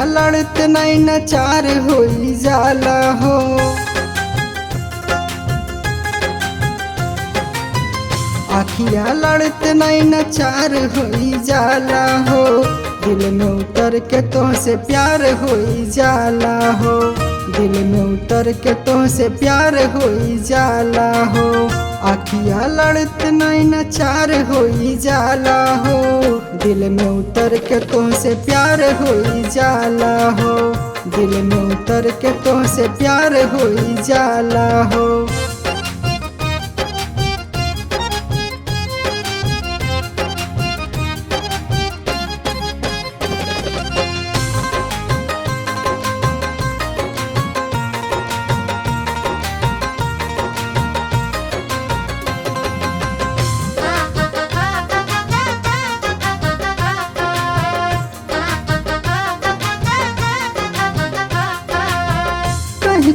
लड़त नहीं नचार होई जाला हो। आखिया लड़त नहीं नचार होई जाला हो। दिल में उतर के तुमसे प्यार होई जाला हो। दिल में उतर के तुमसे प्यार होई जाला हो। आखिया लड़त नहीं नचार होई जाला हो। दिल में उतर के तुमसे प्यार होई जाला हो। दिल में उतर के तुमसे प्यार होई जाला हो।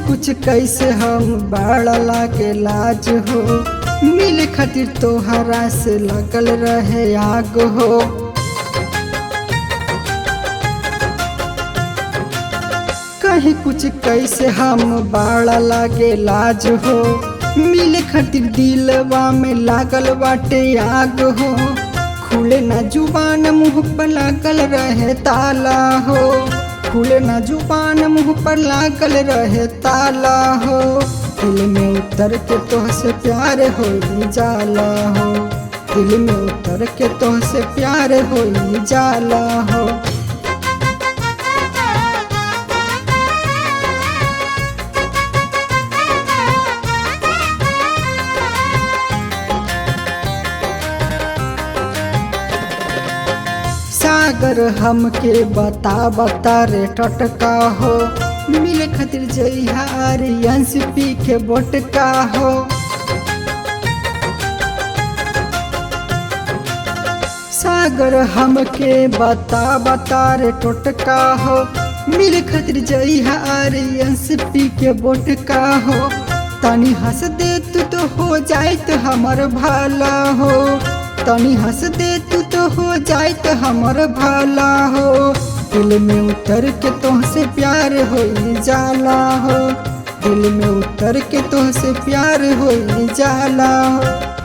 कुछ कैसे हम बाड़ला के लाज हो। मिले खातिर तोहरा से लगल रहे आग हो। कहीं कुछ कैसे हम बाड़ला के लाज हो। मिले खातिर दिलवा में लागल बाटे आग हो। खुले ना जुबान मुँह पर लागल रहे ताला हो। खुले ना जुबान मुँह पर लागल रहे ताला हो। दिल में उतर के तोहसे प्यार होई जाला हो। दिल में उतर के तोहसे प्यार होई जाला हो। सागर हमके बता रे टटका हो। मिले खातिर जइहार अंश पी के बोटका हो। सागर हमके बता रे टटका हो। मिले खातिर जइहार अंश पी के बोटका हो। तनी हंस दे तू तो हो जाए तो हमर भला हो। तनी हंस दे तू तो हो जाए तो हमर भला हो। दिल में उतर के तुमसे प्यार होई जाला हो। दिल में उतर के तुमसे प्यार होई जाला हो।